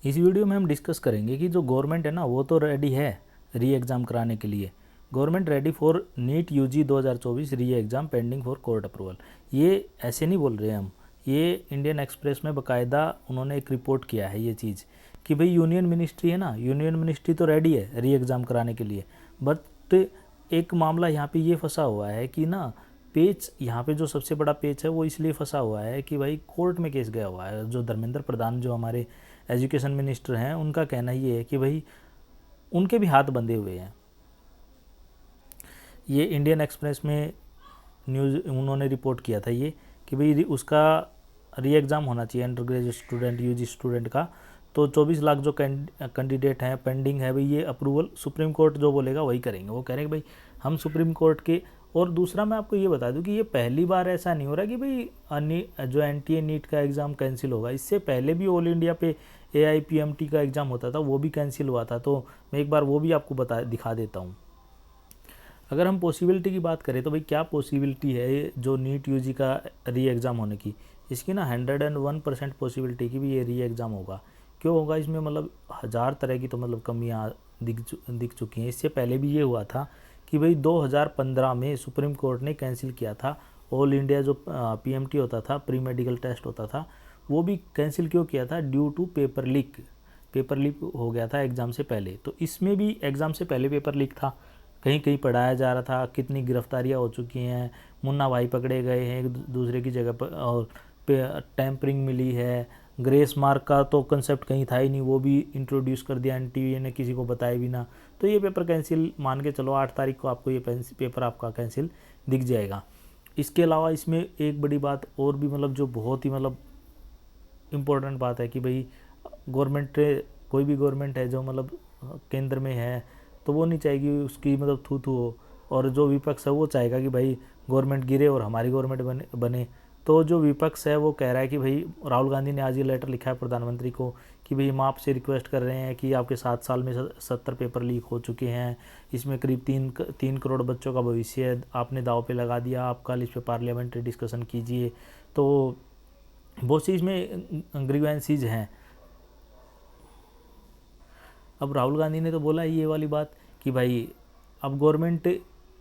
इस वीडियो में हम डिस्कस करेंगे कि जो गवर्नमेंट है ना वो तो रेडी है री एग्ज़ाम कराने के लिए। Government ready for NEET UG 2024 re exam pending for court approval. ये ऐसे नहीं बोल रहे हम, ये इंडियन एक्सप्रेस में बाकायदा उन्होंने एक रिपोर्ट किया है ये चीज़ कि भाई यूनियन मिनिस्ट्री है ना, यूनियन मिनिस्ट्री तो रेडी है री एग्ज़ाम कराने के लिए, बट एक मामला यहाँ पे ये फंसा हुआ है कि ना पेच यहाँ पे जो सबसे बड़ा पेच है वो इसलिए फंसा हुआ है कि भाई कोर्ट में केस गया हुआ है। जो धर्मेंद्र प्रधान जो हमारे एजुकेशन मिनिस्टर हैं उनका कहना ये है कि भाई उनके भी हाथ बंधे हुए हैं। ये इंडियन एक्सप्रेस में न्यूज़ उन्होंने रिपोर्ट किया था ये कि भाई उसका री एग्ज़ाम होना चाहिए undergraduate student UG student का। तो 24 लाख जो कैंडिडेट हैं पेंडिंग है भाई, ये अप्रूवल सुप्रीम कोर्ट जो बोलेगा वही करेंगे। वो कह रहे हैं कि भाई हम सुप्रीम कोर्ट के। और दूसरा मैं आपको ये बता दूं कि ये पहली बार ऐसा नहीं हो रहा कि भाई जो एनटीए नीट का एग्ज़ाम कैंसिल होगा। इससे पहले भी ऑल इंडिया पे एआईपीएमटी का एग्ज़ाम होता था, वो भी कैंसिल हुआ था। तो मैं एक बार वो भी आपको दिखा देता हूँ। अगर हम पॉसिबिलिटी की बात करें तो भाई क्या पॉसिबिलिटी है जो नीट यूजी का री एग्ज़ाम होने की। इसकी ना 101% पॉसिबिलिटी की भी ये री एग्ज़ाम होगा। क्यों होगा? इसमें मतलब हज़ार तरह की तो मतलब कमियाँ दिख चुकी हैं। इससे पहले भी ये हुआ था कि भाई 2015 में सुप्रीम कोर्ट ने कैंसिल किया था ऑल इंडिया जो पीएमटी होता था, प्री मेडिकल टेस्ट होता था, वो भी कैंसिल क्यों किया था? ड्यू टू पेपर लीक हो गया था एग्ज़ाम से पहले। तो इसमें भी एग्ज़ाम से पहले पेपर लीक था, कहीं कहीं पढ़ाया जा रहा था, कितनी गिरफ्तारियां हो चुकी हैं, मुन्ना भाई पकड़े गए हैं एक दूसरे की जगह पर, और टैंपरिंग मिली है। ग्रेस मार्क का तो कंसेप्ट कहीं था ही नहीं, वो भी इंट्रोड्यूस कर दिया एनटीए ने, किसी को बताया भी ना। तो ये पेपर कैंसिल मान के चलो, 8 तारीख को आपको ये पेपर आपका कैंसिल दिख जाएगा। इसके अलावा इसमें एक बड़ी बात और भी, मतलब जो बहुत ही मतलब इम्पोर्टेंट बात है कि भाई गवर्नमेंट, कोई भी गवर्नमेंट है जो मतलब केंद्र में है, तो वो नहीं चाहेगी उसकी मतलब थू हो। और जो विपक्ष है वो चाहेगा कि भाई गवर्नमेंट गिरे और हमारी गवर्नमेंट बने। तो जो विपक्ष है वो कह रहा है कि भाई, राहुल गांधी ने आज ये लेटर लिखा है प्रधानमंत्री को कि भाई हम आपसे रिक्वेस्ट कर रहे हैं कि आपके 7 साल में 70 पेपर लीक हो चुके हैं, इसमें करीब 3 करोड़ बच्चों का भविष्य आपने दाव पे लगा दिया, आप कल इस पर पार्लियामेंट्री डिस्कशन कीजिए। तो बहुत सी इसमें ग्रीवेंसीज हैं। अब राहुल गांधी ने तो बोला ये वाली बात कि भाई अब गवर्नमेंट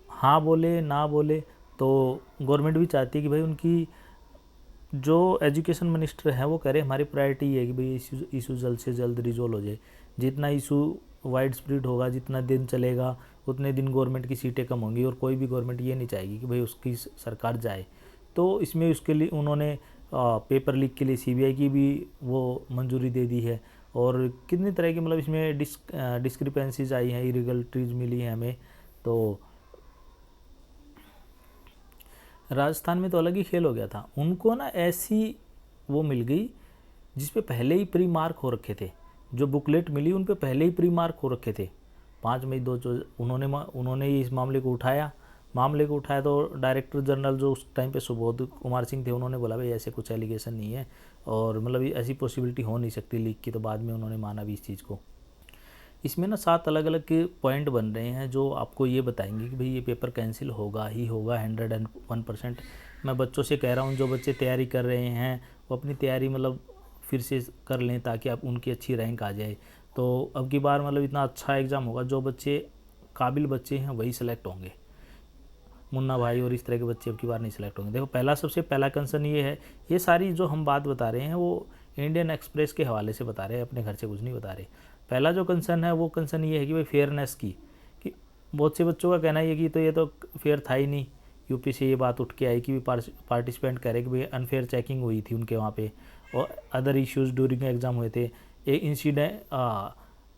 हाँ बोले ना बोले, तो गवर्नमेंट भी चाहती है कि भाई उनकी जो एजुकेशन मिनिस्टर है वो कह रहे हमारी प्रायोरिटी ये है कि भाई इशू जल्द से जल्द रिजोल्व हो जाए। जितना इशू वाइड स्प्रेड होगा, जितना दिन चलेगा, उतने दिन गवर्नमेंट की सीटें कम होंगी। और कोई भी गवर्नमेंट ये नहीं चाहेगी कि भाई उसकी सरकार जाए। तो इसमें उसके लिए उन्होंने पेपर लीक के लिए सीबीआई की भी वो मंजूरी दे दी है। और कितनी तरह की मतलब इसमें डिस्क्रिपेंसीज आई हैं, इरेगुलरिटीज मिली हैं हमें। तो राजस्थान में तो अलग ही खेल हो गया था। उनको ना ऐसी वो मिल गई जिस पे पहले ही प्री मार्क हो रखे थे। जो बुकलेट मिली उन पे पहले ही प्री मार्क हो रखे थे। 5 मई 2 उन्होंने इस मामले को उठाया तो डायरेक्टर जनरल जो उस टाइम पे सुबोध कुमार सिंह थे, उन्होंने बोला भाई ऐसे कुछ एलिगेशन नहीं है और मतलब ऐसी पॉसिबिलिटी हो नहीं सकती लीक की। तो बाद में उन्होंने माना भी इस चीज़ को। इसमें ना 7 अलग अलग के पॉइंट बन रहे हैं जो आपको ये बताएंगे कि भाई ये पेपर कैंसिल होगा ही होगा 101%। मैं बच्चों से कह रहा हूँ, जो बच्चे तैयारी कर रहे हैं वो अपनी तैयारी मतलब फिर से कर लें ताकि आप उनकी अच्छी रैंक आ जाए। तो अब की बार मतलब इतना अच्छा एग्ज़ाम होगा, जो बच्चे काबिल बच्चे हैं वही सिलेक्ट होंगे। मुन्ना भाई और इस तरह के बच्चे अब की बार नहीं सिलेक्ट होंगे। देखो, सबसे पहला कंसर्न ये है, ये सारी जो हम बात बता रहे हैं वो इंडियन एक्सप्रेस के हवाले से बता रहे हैं, अपने घर से कुछ नहीं बता रहे। पहला जो कंसर्न है वो कंसर्न ये है कि भाई फेयरनेस की, कि बहुत से बच्चों का कहना है कि तो ये तो फेयर था ही नहीं। यूपी से ये बात उठ के आई कि पार्टिसिपेंट कह रहे कि भाई अनफेयर चेकिंग हुई थी उनके वहाँ पे, और अदर इश्यूज ड्यूरिंग एग्ज़ाम हुए थे। एक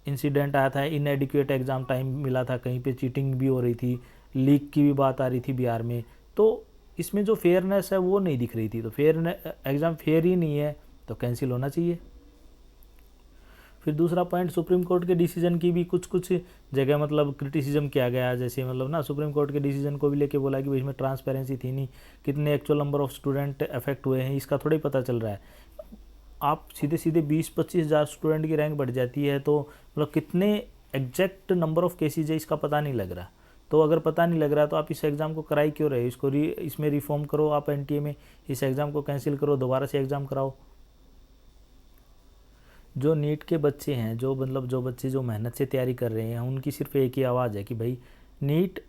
इंसिडेंट आया था, इनएडिक्वेट एग्ज़ाम टाइम मिला था, कहीं पे चीटिंग भी हो रही थी, लीक की भी बात आ रही थी बिहार में। तो इसमें जो फेयरनेस है वो नहीं दिख रही थी। तो एग्ज़ाम फेयर ही नहीं है तो कैंसिल होना चाहिए। फिर दूसरा पॉइंट, सुप्रीम कोर्ट के डिसीजन की भी कुछ जगह मतलब क्रिटिसिज्म किया गया। जैसे मतलब ना सुप्रीम कोर्ट के डिसीजन को भी लेके बोला कि भाई इसमें ट्रांसपेरेंसी थी नहीं, कितने actual number of student affect हुए हैं इसका थोड़ा ही पता चल रहा है। आप सीधे 20-25 हज़ार स्टूडेंट की रैंक बढ़ जाती है तो मतलब कितने एग्जैक्ट नंबर ऑफ केसेज है इसका पता नहीं लग रहा। तो अगर पता नहीं लग रहा तो आप इस एग्ज़ाम को कराई क्यों रहे? इसमें रिफॉर्म करो आप एनटीए में, इस एग्ज़ाम को कैंसिल करो, दोबारा से एग्ज़ाम कराओ। जो नीट के बच्चे हैं, जो मतलब जो बच्चे जो मेहनत से तैयारी कर रहे हैं, उनकी सिर्फ एक ही आवाज़ है कि भाई नीट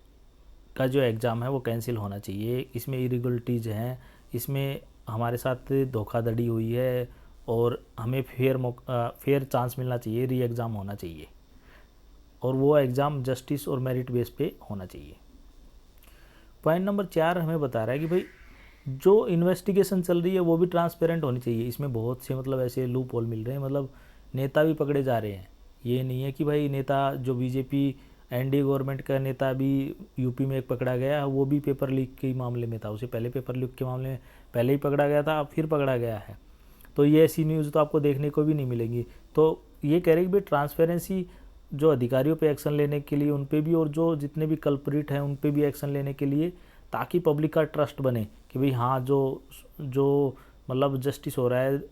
का जो एग्ज़ाम है वो कैंसिल होना चाहिए, इसमें इरेगुलरिटीज़ हैं, इसमें हमारे साथ धोखाधड़ी हुई है और हमें फेयर चांस मिलना चाहिए, री एग्ज़ाम होना चाहिए और वो एग्ज़ाम जस्टिस और मेरिट बेस पे होना चाहिए। पॉइंट नंबर 4 हमें बता रहा है कि भाई जो इन्वेस्टिगेशन चल रही है वो भी ट्रांसपेरेंट होनी चाहिए। इसमें बहुत से मतलब ऐसे लूप होल मिल रहे हैं, मतलब नेता भी पकड़े जा रहे हैं। ये नहीं है कि भाई नेता जो बीजेपी एनडीए गवर्नमेंट का नेता भी यूपी में एक पकड़ा गया, वो भी पेपर लीक के मामले में था, उसे पहले पेपर लीक के मामले में पहले ही पकड़ा गया था, अब फिर पकड़ा गया है। तो ये ऐसी न्यूज़ तो आपको देखने को भी नहीं मिलेंगी। तो ये कह रहे कि भाई ट्रांसपेरेंसी जो अधिकारियों पे एक्शन लेने के लिए उन पे भी, और जो जितने भी कल्प्रिट हैं उन पे भी एक्शन लेने के लिए, ताकि पब्लिक का ट्रस्ट बने कि भाई हाँ जो जो मतलब जस्टिस हो रहा है,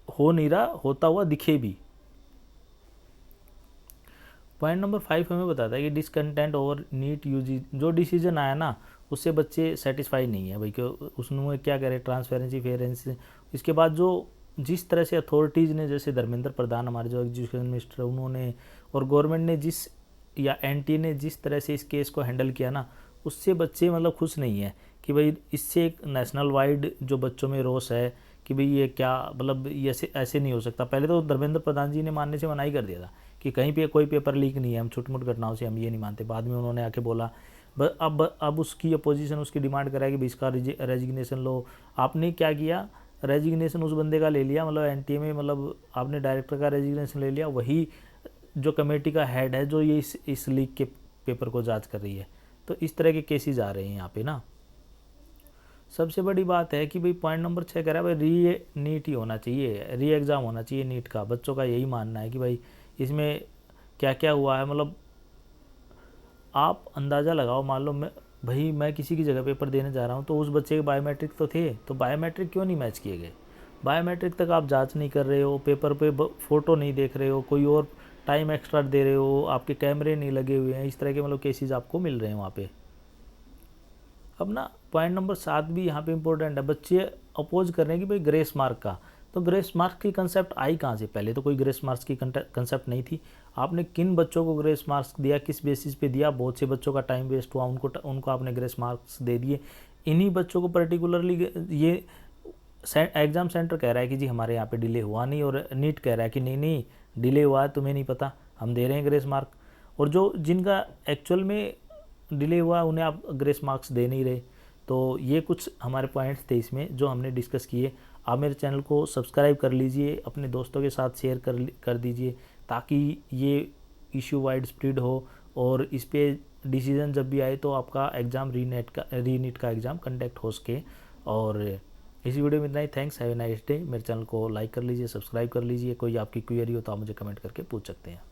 हो नहीं रहा, होता हुआ दिखे भी। पॉइंट नंबर 5 हमें बताता है कि डिसकंटेंट ओवर नीट यूजी, जो डिसीजन आया ना उससे बच्चे सेटिस्फाई नहीं है भाई, कि उसमें क्या करे, ट्रांसपेरेंसी फेयरेंसी। इसके बाद जो जिस तरह से अथॉरिटीज़ ने, जैसे धर्मेंद्र प्रधान हमारे जो एजुकेशन मिनिस्टर, उन्होंने और गवर्नमेंट ने जिस या एनटी ने जिस तरह से इस केस को हैंडल किया ना, उससे बच्चे मतलब खुश नहीं है कि भाई इससे एक नेशनल वाइड जो बच्चों में रोष है कि भाई ये क्या, मतलब ये ऐसे नहीं हो सकता। पहले तो धर्मेंद्र प्रधान जी ने मानने से मना ही कर दिया था कि कहीं पे कोई पेपर लीक नहीं है, हम छुटमुट घटनाओं से हम ये नहीं मानते। बाद में उन्होंने आके बोला, अब उसकी अपोजिशन उसकी डिमांड करा कि इसका रेजिग्नेशन लो। आपने क्या किया, रेजिग्नेशन उस बंदे का ले लिया, मतलब एनटीए में, मतलब आपने डायरेक्टर का रेजिग्नेशन ले लिया, वही जो कमेटी का हेड है जो ये इस लीक के पेपर को जांच कर रही है। तो इस तरह के केसेस आ रहे हैं यहाँ पे ना। सबसे बड़ी बात है कि भाई पॉइंट नंबर 6 कह रहा है भाई नीट ही होना चाहिए, री एग्ज़ाम होना चाहिए नीट का। बच्चों का यही मानना है कि भाई इसमें क्या क्या हुआ है। मतलब आप अंदाज़ा लगाओ, मान लो मैं किसी की जगह पेपर देने जा रहा हूँ, तो उस बच्चे के बायोमेट्रिक तो थे, तो बायोमेट्रिक क्यों नहीं मैच किए गए? बायोमेट्रिक तक आप जांच नहीं कर रहे हो, पेपर पे फ़ोटो नहीं देख रहे हो, कोई और टाइम एक्स्ट्रा दे रहे हो, आपके कैमरे नहीं लगे हुए हैं, इस तरह के मतलब केसेस आपको मिल रहे हैं वहाँ पे। अब ना पॉइंट नंबर 7 भी यहाँ पे इम्पोर्टेंट है। बच्चे अपोज कर रहे हैं कि भाई ग्रेस मार्क का, तो ग्रेस मार्क की कंसेप्ट आई कहाँ से? पहले तो कोई ग्रेस मार्क्स की कंसेप्ट नहीं थी। आपने किन बच्चों को ग्रेस मार्क्स दिया, किस बेसिस पे दिया? बहुत से बच्चों का टाइम वेस्ट हुआ, उनको आपने ग्रेस मार्क्स दे दिए। इन्हीं बच्चों को पर्टिकुलरली ये एग्ज़ाम सेंटर कह रहा है कि जी हमारे यहाँ पे डिले हुआ नहीं, और नीट कह रहा है कि नहीं नहीं डिले हुआ है, तुम्हें नहीं पता, हम दे रहे हैं ग्रेस मार्क। और जो जिनका एक्चुअल में डिले हुआ उन्हें आप ग्रेस मार्क्स दे नहीं रहे। तो ये कुछ हमारे पॉइंट्स थे इसमें जो हमने डिस्कस किए। आप मेरे चैनल को सब्सक्राइब कर लीजिए, अपने दोस्तों के साथ शेयर कर दीजिए, ताकि ये इशू वाइड स्प्रेड हो और इस पे डिसीजन जब भी आए तो आपका एग्ज़ाम री नीट का एग्ज़ाम कंडक्ट हो सके। और इस वीडियो में इतना ही। Thanks, have a nice day. मेरे चैनल को लाइक कर लीजिए, सब्सक्राइब कर लीजिए। कोई आपकी क्वेरी हो तो आप मुझे कमेंट करके पूछ सकते हैं।